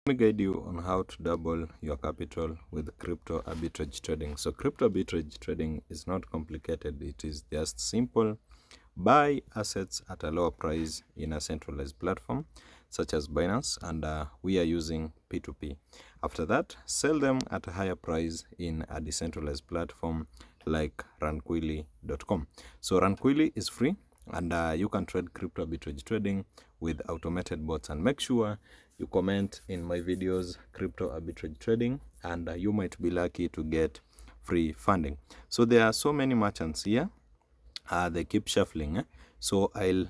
Let me guide you on how to double your capital with crypto arbitrage trading. So crypto arbitrage trading is not complicated. It is just simple. Buy assets at a lower price in a centralized platform such as Binance, and we are using P2P. After that, sell them at a higher price in a decentralized platform like runquilly.com. So runquilly is free, and you can trade crypto arbitrage trading with automated bots. And make sure you comment in my videos crypto arbitrage trading, and you might be lucky to get free funding. So there are so many merchants here. They keep shuffling, so I'll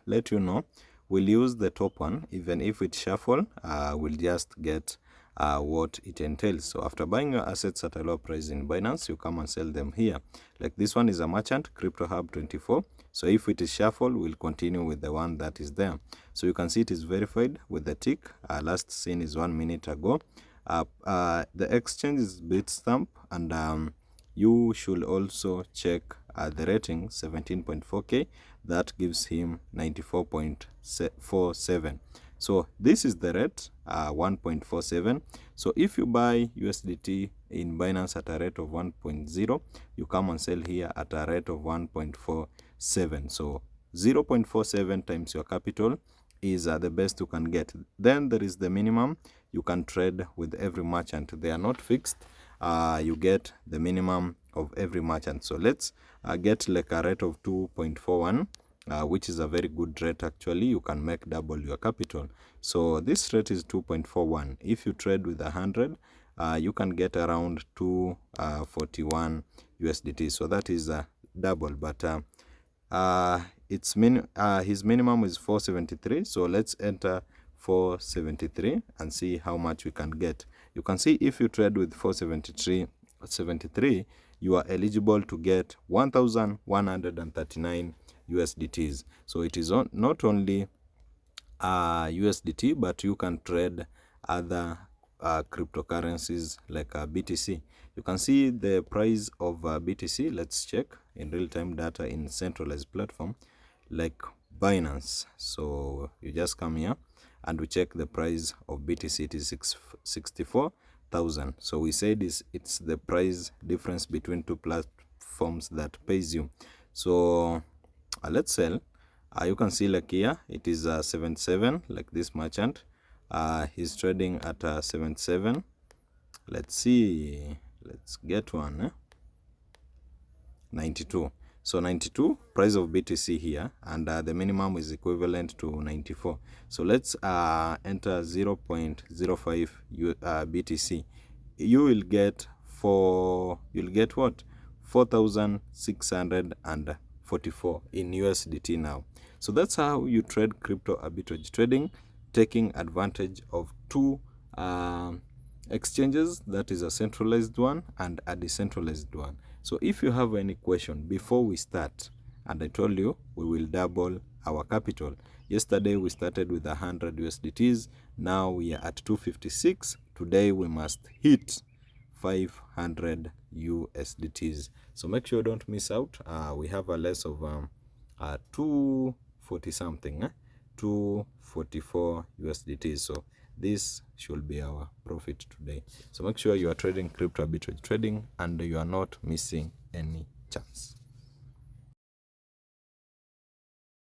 let you know. We'll use the top one. Even if it shuffle, we'll just get what it entails. So after buying your assets at a low price in Binance, you come and sell them here. Like this one is a merchant, Crypto Hub 24. So if it is shuffle, we'll continue with the one that is there. So you can see it is verified with the tick. Last seen is 1 minute ago. The exchange is Bitstamp, and you should also check the rating 17.4k. That gives him 94.47. so this is the rate, 1.47. so if you buy USDT in Binance at a rate of 1.0, you come and sell here at a rate of 1.47. so 0.47 times your capital is the best you can get. Then there is the minimum. You can trade with every merchant. They are not fixed. You get the minimum of every merchant. So let's get like a rate of 2.41, which is a very good rate. Actually, you can make double your capital. So this rate is 2.41. If you trade with 100, you can get around 241 USDT. So that is double, but his minimum is 473. So let's enter 473 and see how much we can get. You can see if you trade with 473, you are eligible to get 1,139 USDTs. So it is not only USDT, but you can trade other cryptocurrencies like BTC. You can see the price of BTC. Let's check in real-time data in centralized platform like Binance. So you just come here and we check the price of BTC. It is 64,000. So we said it's the price difference between two platforms that pays you. So let's sell. You can see like here it is 77, like this merchant. He's trading at 77. Let's see, let's get one. 92. So 92 price of BTC here, and the minimum is equivalent to 94. So let's enter 0.05 BTC. You will get what? 4,644 in USDT now. So that's how you trade crypto arbitrage trading, taking advantage of two exchanges, that is a centralized one and a decentralized one. So if you have any question before we start, and I told you we will double our capital. Yesterday we started with 100 USDTs. Now we are at 256. Today we must hit 500 USDTs. So make sure you don't miss out. We have a less of 240 something, 244 USDTs. So this should be our profit today. So make sure you are trading crypto arbitrage trading and you are not missing any chance.